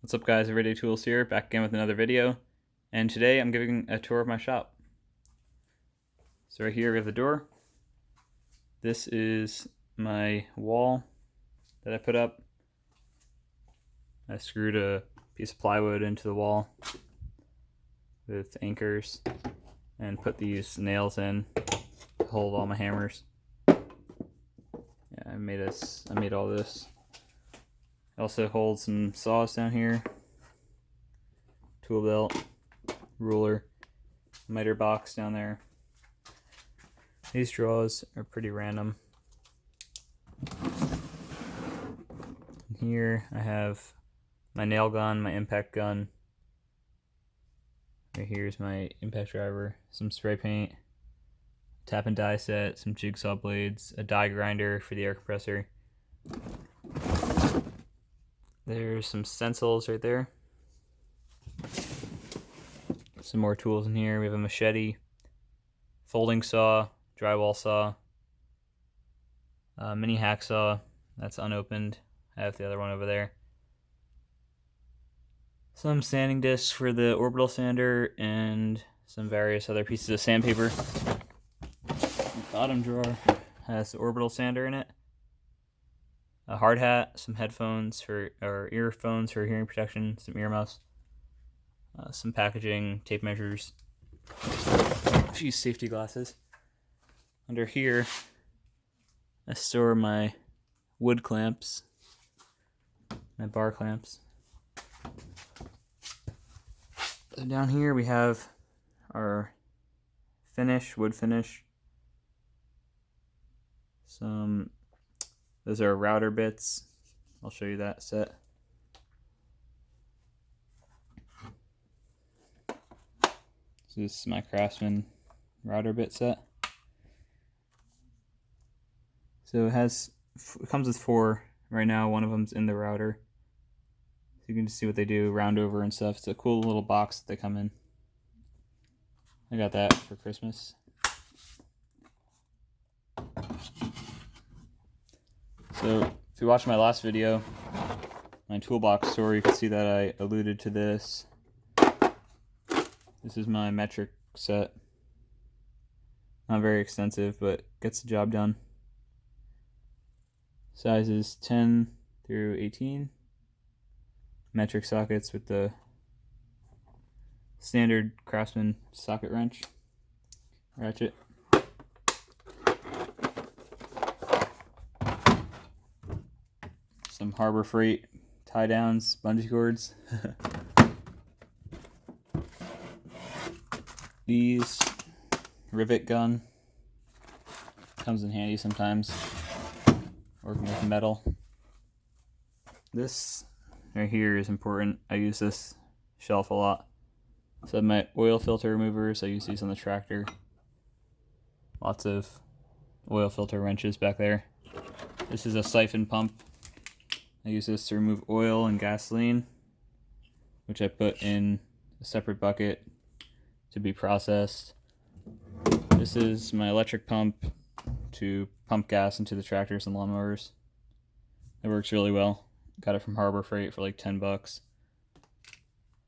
What's up guys, Everyday Tools here, back again with another video, and today I'm giving a tour of my shop. So right here we have the door. This is my wall that I put up. I screwed a piece of plywood into the wall with anchors and put these nails in to hold all my hammers. Yeah, I made all this. I also hold some saws down here, tool belt, ruler, miter box down there. These drawers are pretty random. Here I have my nail gun, my impact gun. Right here's my impact driver, some spray paint, tap and die set, some jigsaw blades, a die grinder for the air compressor. There's some stencils right there. Some more tools in here. We have a machete, folding saw, drywall saw, mini hacksaw that's unopened. I have the other one over there. Some sanding discs for the orbital sander and some various other pieces of sandpaper. The bottom drawer has the orbital sander in it, a hard hat, some headphones or earphones for hearing protection, some earmuffs, some packaging, tape measures, a few safety glasses. Under here, I store my wood clamps, my bar clamps. So down here we have our finish, wood finish. Those are router bits. I'll show you that set. So this is my Craftsman router bit set. So it comes with 4 right now. One of them's in the router. So you can just see what they do, round over and stuff. It's a cool little box that they come in. I got that for Christmas. So if you watched my last video, my toolbox tour, you can see that I alluded to this. This is my metric set. Not very extensive, but gets the job done. Sizes 10 through 18. Metric sockets with the standard Craftsman socket wrench, ratchet. Some Harbor Freight tie downs, bungee cords. These rivet gun comes in handy sometimes working with metal. This right here is important. I use this shelf a lot. So my oil filter removers, I use these on the tractor. Lots of oil filter wrenches back there. This is a siphon pump. I use this to remove oil and gasoline, which I put in a separate bucket to be processed. This is my electric pump to pump gas into the tractors and lawnmowers. It works really well. Got it from Harbor Freight for like 10 bucks.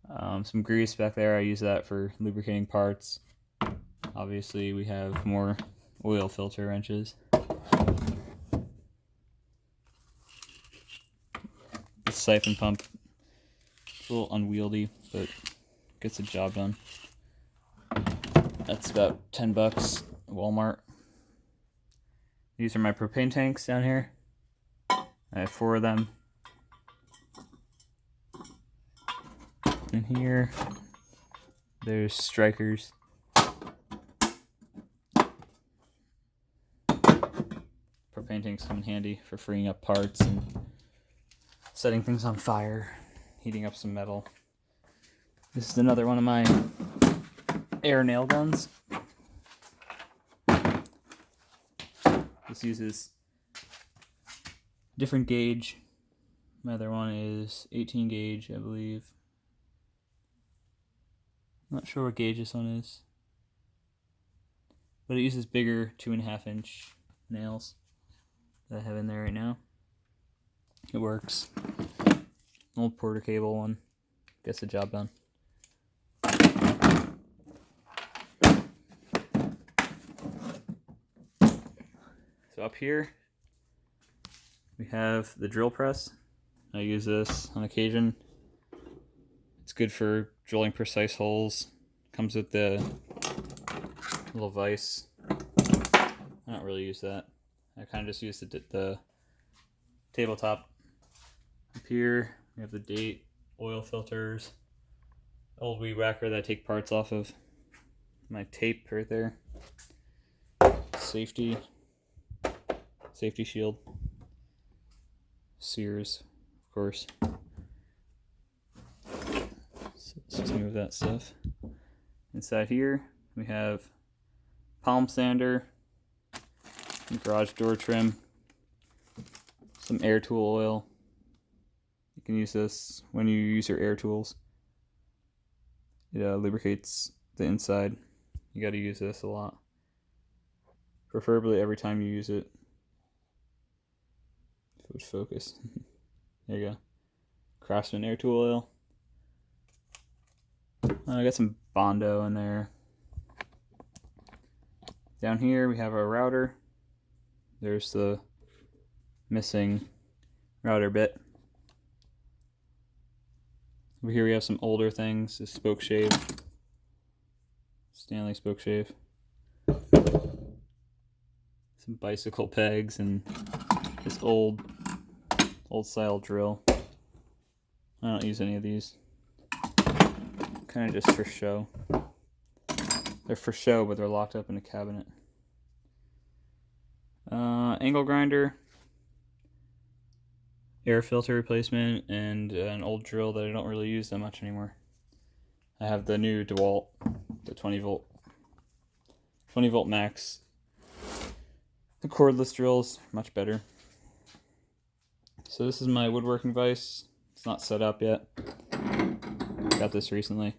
Some grease back there. I use that for lubricating parts. Obviously we have more oil filter wrenches. This siphon pump, it's a little unwieldy, but gets the job done. That's about 10 bucks at Walmart. These are my propane tanks down here. I have 4 of them. And here, there's strikers. Propane tanks come in handy for freeing up parts and setting things on fire, heating up some metal. This is another one of my air nail guns. This uses different gauge. My other one is 18 gauge, I believe. Not sure what gauge this one is, but it uses bigger 2.5 inch nails that I have in there right now. It works. old Porter cable one. Gets the job done. So up here, we have the drill press. I use this on occasion. It's good for drilling precise holes. Comes with the little vise. I don't really use that. I kind of just use the tabletop. Up here, we have the date, oil filters, old weed whacker that I take parts off of. My tape right there. Safety shield. Sears, of course. So let's just move that stuff. Inside here, we have palm sander, garage door trim, some air tool oil. You can use this when you use your air tools. It lubricates the inside. You got to use this a lot. Preferably every time you use it. If it would focus. There you go. Craftsman air tool oil. I got some Bondo in there. Down here we have our router. There's the missing router bit. Over here we have some older things. This spoke shave. Stanley spoke shave. Some bicycle pegs and this old style drill. I don't use any of these. Kind of just for show. They're for show, but they're locked up in a cabinet. Angle grinder, air filter replacement, and an old drill that I don't really use that much anymore. I have the new DeWalt, the 20 volt max. The cordless drills, much better. So this is my woodworking vise. It's not set up yet. Got this recently.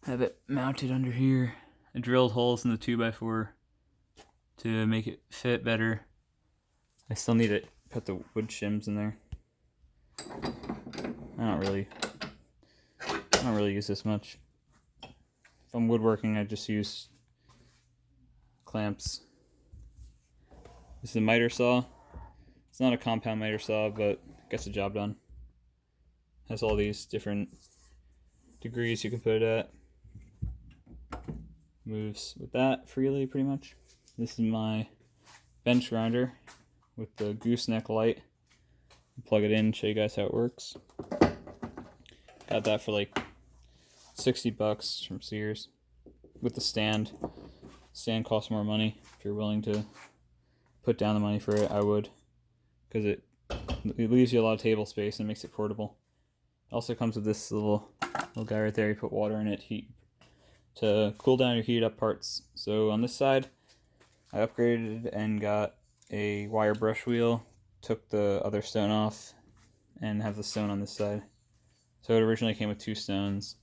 I have it mounted under here. I drilled holes in the 2x4 to make it fit better. I still need to put the wood shims in there. I don't really use this much. If I'm woodworking, I just use clamps. This is a miter saw. It's not a compound miter saw, but gets the job done. Has all these different degrees you can put it at. Moves with that freely, pretty much. This is my bench grinder with the gooseneck light. Plug it in, show you guys how it works. Got that for like $60 from Sears with the stand. Stand costs more money. If you're willing to put down the money for it, I would, because it leaves you a lot of table space and makes it portable. It also comes with this little guy right there. You put water in it, heat to cool down your heated up parts. So on this side, I upgraded and got a wire brush wheel. Took the other stone off and have the stone on this side. So it originally came with 2 stones,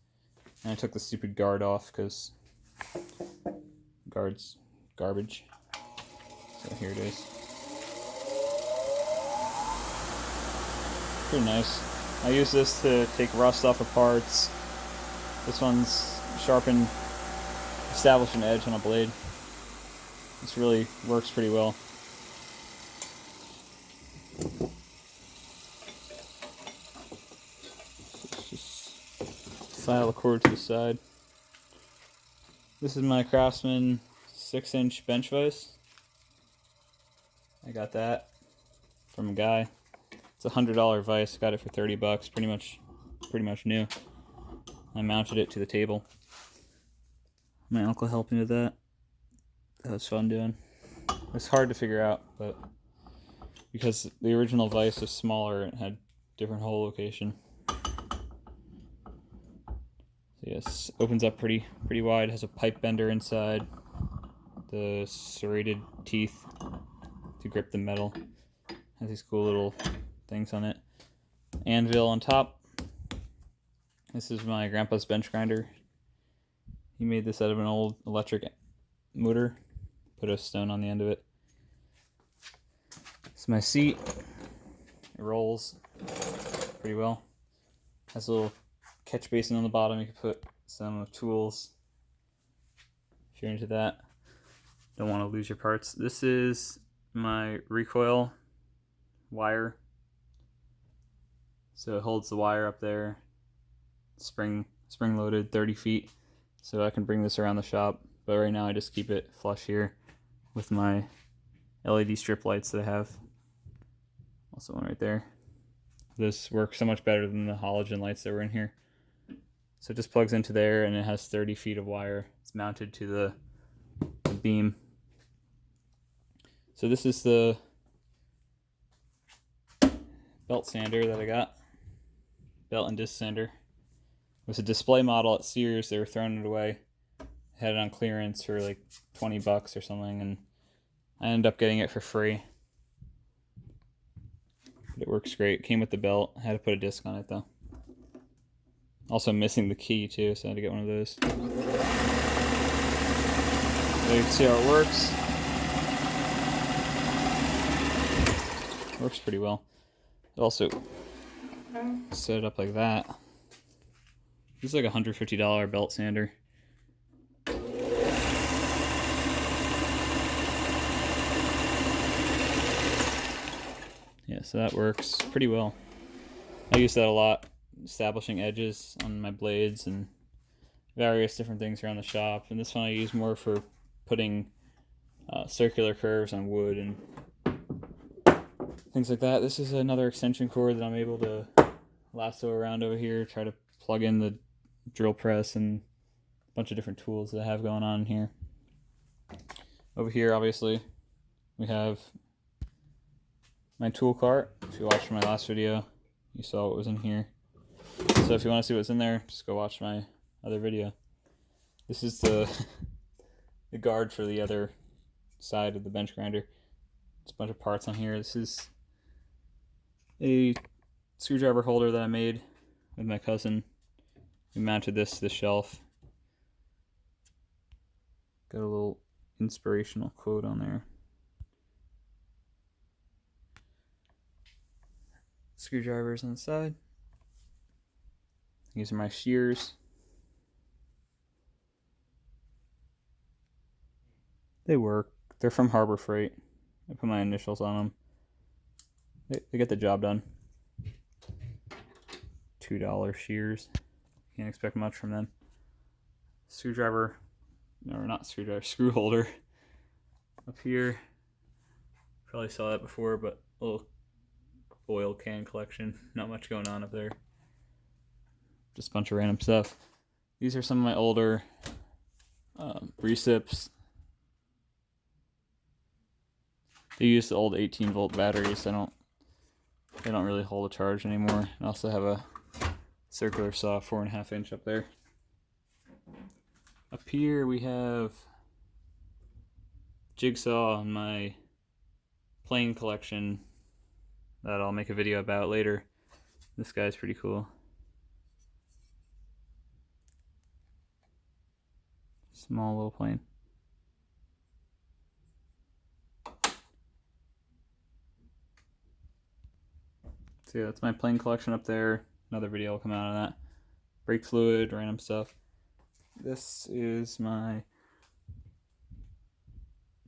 and I took the stupid guard off because guard's garbage. So here it is. Pretty nice. I use this to take rust off of parts. This one's sharpen, establish an edge on a blade. This really works pretty well. Let's just file the cord to the side. This is my Craftsman 6-inch bench vise. I got that from a guy. It's a $100 vise. Got it for $30. Pretty much new. I mounted it to the table. My uncle helped me with that. That was fun doing. It's hard to figure out, but because the original vise was smaller, it had different hole location. So yes, opens up pretty wide. Has a pipe bender inside. The serrated teeth to grip the metal. Has these cool little things on it. Anvil on top. This is my grandpa's bench grinder. He made this out of an old electric motor. Put a stone on the end of it. This is my seat. It rolls pretty well. Has a little catch basin on the bottom. You can put some tools if you're into that. Don't want to lose your parts. This is my recoil wire. So it holds the wire up there. Spring loaded, 30 feet. So I can bring this around the shop. But right now I just keep it flush here with my LED strip lights that I have. Also one right there. This works so much better than the halogen lights that were in here. So it just plugs into there, and it has 30 feet of wire. It's mounted to the beam. So this is the belt sander that I got. Belt and disc sander. It was a display model at Sears. They were throwing it away. I had it on clearance for like 20 bucks or something, and I ended up getting it for free. But it works great. It came with the belt. I had to put a disc on it though. Also missing the key too, so I had to get one of those. So you can see how it works. It works pretty well. It also set it up like that. This is like a $150 belt sander. Yeah, so that works pretty well. I use that a lot, establishing edges on my blades and various different things around the shop. And this one I use more for putting circular curves on wood and things like that. This is another extension cord that I'm able to lasso around over here, try to plug in the drill press and a bunch of different tools that I have going on here. Over here, obviously, we have my tool cart. If you watched my last video, you saw what was in here. So if you want to see what's in there, just go watch my other video. This is the the guard for the other side of the bench grinder. There's a bunch of parts on here. This is a screwdriver holder that I made with my cousin. We mounted this to the shelf. Got a little inspirational quote on there. Screwdrivers on the side. These are my shears. They work. They're from Harbor Freight. I put my initials on them. They get the job done. $2 shears. Can't expect much from them. Screwdriver, or not screwdriver, screw holder up here. Probably saw that before, but a little oil can collection. Not much going on up there. Just a bunch of random stuff. These are some of my older recips. They use the old 18-volt batteries. They don't really hold a charge anymore. I also have a circular saw, 4.5 inch up there. Up here we have jigsaw on my plane collection that I'll make a video about later. This guy's pretty cool. Small little plane. So yeah, that's my plane collection up there. Another video will come out on that. Brake fluid, random stuff. This is my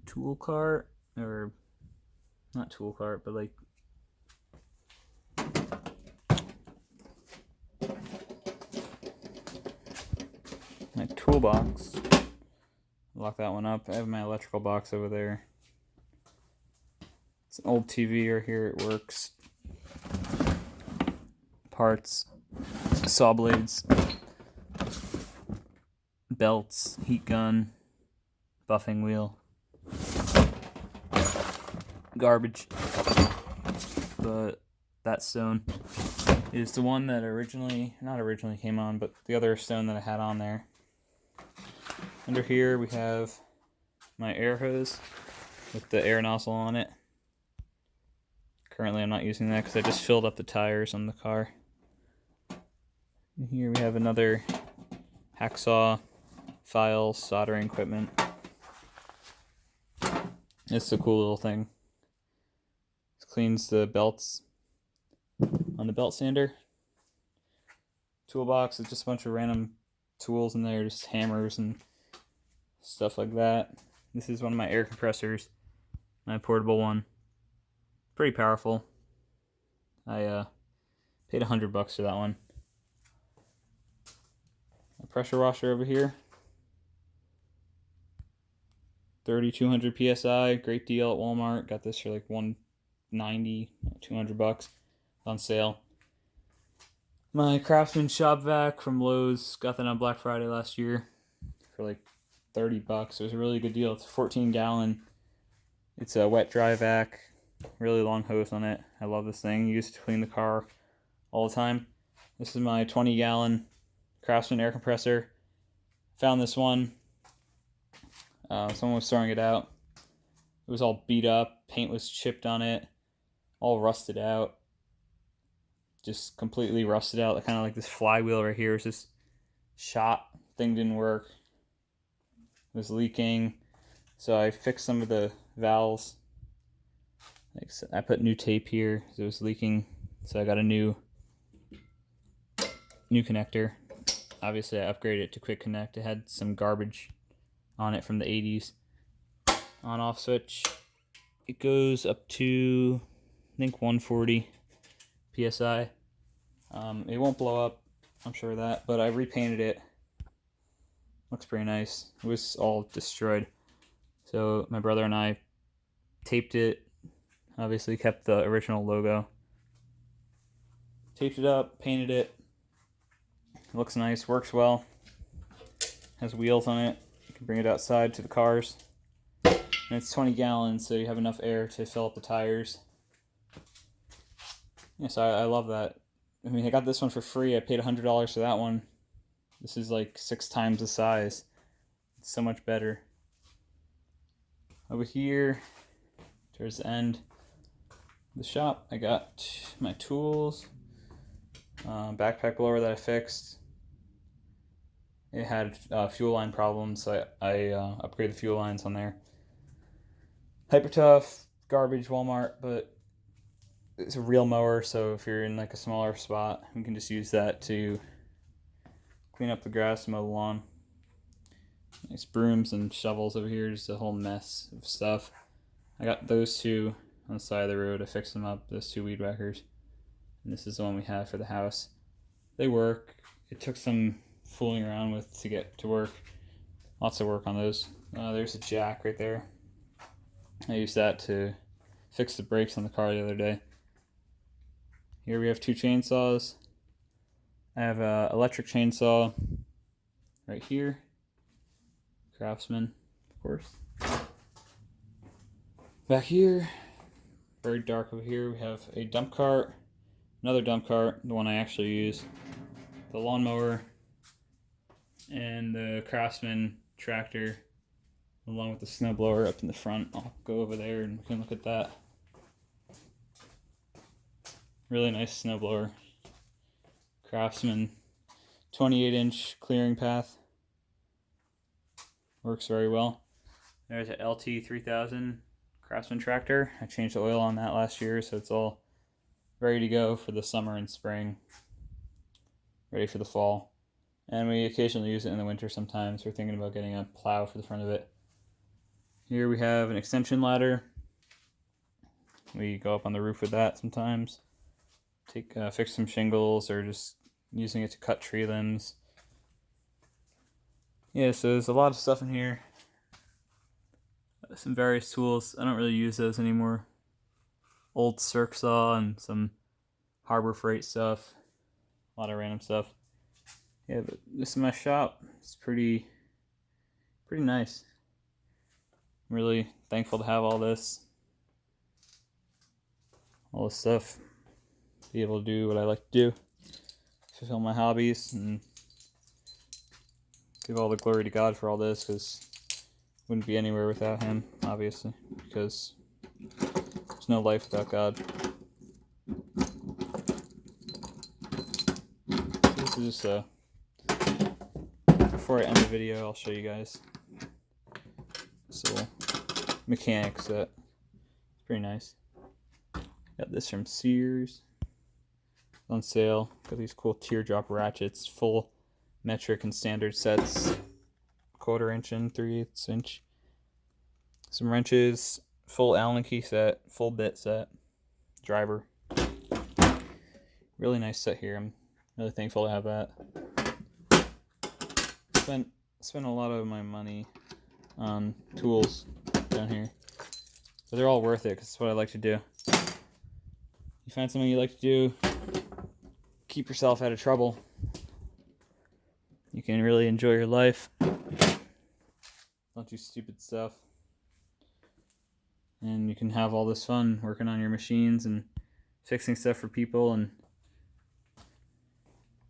tool cart, or not tool cart, but like my toolbox. Lock that one up. I have my electrical box over there. It's an old TV right here. It works. Parts, saw blades, belts, heat gun, buffing wheel, garbage. But that stone is the one that not originally came on, but the other stone that I had on there. Under here we have my air hose with the air nozzle on it. Currently I'm not using that because I just filled up the tires on the car. And here we have another hacksaw, files, soldering equipment. It's a cool little thing. It cleans the belts on the belt sander. toolbox. It's just a bunch of random tools in there, just hammers and stuff like that. This is one of my air compressors, my portable one. Pretty powerful. I paid $100 for that one. A pressure washer over here, 3,200 psi, great deal at Walmart. Got this for like $190, $200 on sale. My Craftsman shop vac from Lowe's, got that on Black Friday last year for like $30. It was a really good deal. It's a 14-gallon. It's a wet dry vac, really long hose on it. I love this thing. Used to clean the car all the time. This is my 20-gallon Craftsman air compressor. Found this one. Someone was throwing it out. It was all beat up. Paint was chipped on it. All rusted out. Just completely rusted out. Kind of like this flywheel right here. It's just shot. Thing didn't work. It was leaking. So I fixed some of the valves. I put new tape here because it was leaking. So I got a new connector. Obviously, I upgraded it to Quick Connect. It had some garbage on it from the 80s. On-off switch. It goes up to, I think, 140 PSI. It won't blow up, I'm sure of that, but I repainted it. Looks pretty nice. It was all destroyed. So my brother and I taped it. Obviously, kept the original logo. Taped it up, painted it. Looks nice, works well. Has wheels on it. You can bring it outside to the cars. And it's 20 gallons, so you have enough air to fill up the tires. Yeah, so I love that. I mean, I got this one for free. I paid $100 for that one. This is like 6 times the size. It's so much better. Over here, towards the end of the shop, I got my tools. Backpack blower that I fixed. It had fuel line problems, so I upgraded the fuel lines on there. Hyper Tough, garbage, Walmart, but it's a real mower, so if you're in like a smaller spot, you can just use that to clean up the grass and mow the lawn. Nice brooms and shovels over here, just a whole mess of stuff. I got those two on the side of the road. I fixed them up, those 2 weed whackers. And this is the one we have for the house. They work. It took some fooling around with to get to work. Lots of work on those. There's a jack right there. I used that to fix the brakes on the car the other day. Here we have 2 chainsaws. I have an electric chainsaw right here. Craftsman, of course. Back here, very dark over here, we have a dump cart, another dump cart, the one I actually use, the lawnmower, and the Craftsman tractor, along with the snowblower up in the front. I'll go over there and we can look at that. Really nice snowblower. Craftsman 28-inch clearing path. Works very well. There's an LT3000 Craftsman tractor. I changed the oil on that last year, so it's all ready to go for the summer and spring. Ready for the fall. And we occasionally use it in the winter sometimes. We're thinking about getting a plow for the front of it. Here we have an extension ladder. We go up on the roof with that sometimes. Fix some shingles or just using it to cut tree limbs. Yeah, so there's a lot of stuff in here. Some various tools. I don't really use those anymore. Old circ saw and some Harbor Freight stuff. A lot of random stuff. Yeah, but this is my shop. It's pretty nice. I'm really thankful to have all this stuff. Be able to do what I like to do. Fulfill my hobbies and give all the glory to God for all this, because wouldn't be anywhere without Him, obviously, because there's no life without God. This is just before I end the video, I'll show you guys this little mechanic set. It's pretty nice. Got this from Sears. on sale. Got these cool teardrop ratchets, full metric and standard sets, 1/4 inch and 3/8 inch. Some wrenches, full Allen key set, full bit set, driver. Really nice set here. I'm really thankful to have that. Spent a lot of my money on tools down here, but they're all worth it because it's what I like to do. You find something you like to do, keep yourself out of trouble. You can really enjoy your life. Don't do stupid stuff. And you can have all this fun working on your machines and fixing stuff for people and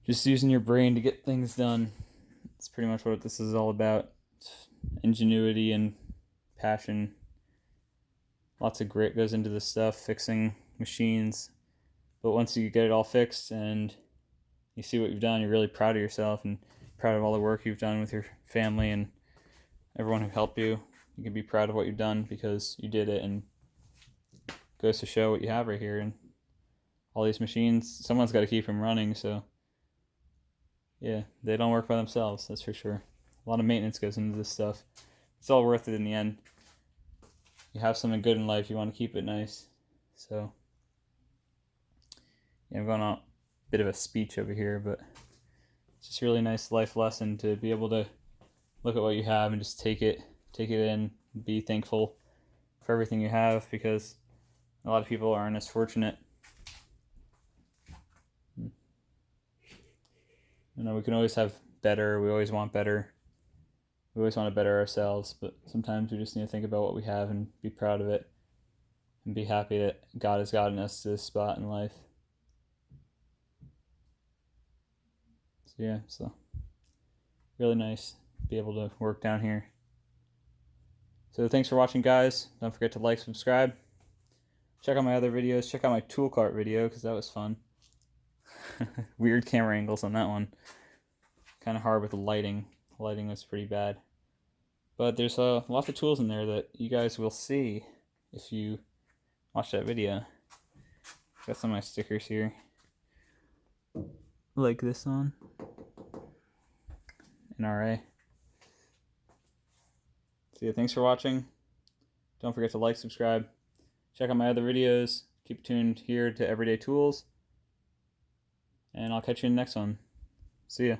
just using your brain to get things done. It's pretty much what this is all about. Ingenuity and passion. Lots of grit goes into this stuff, fixing machines. But once you get it all fixed and you see what you've done, you're really proud of yourself and proud of all the work you've done with your family and everyone who helped you. You can be proud of what you've done because you did it, and it goes to show what you have right here. And all these machines, someone's got to keep them running, so yeah, they don't work by themselves, that's for sure. A lot of maintenance goes into this stuff. It's all worth it in the end. You have something good in life, you want to keep it nice. So yeah, I'm going on a bit of a speech over here, but it's just a really nice life lesson to be able to look at what you have and just take it in, be thankful for everything you have, because a lot of people aren't as fortunate. You know, we can always have better, we always want better, we always want to better ourselves, but sometimes we just need to think about what we have and be proud of it and be happy that God has gotten us to this spot in life. So yeah, so really nice to be able to work down here. So thanks for watching, guys. Don't forget to like, subscribe. Check out my other videos. Check out my tool cart video because that was fun. Weird camera angles on that one. Kind of hard with the lighting. The lighting was pretty bad. But there's lots of tools in there that you guys will see if you watch that video. Got some of my stickers here. Like this one. NRA. So yeah, thanks for watching. Don't forget to like, subscribe. Check out my other videos. Keep tuned here to Everyday Tools. And I'll catch you in the next one. See ya.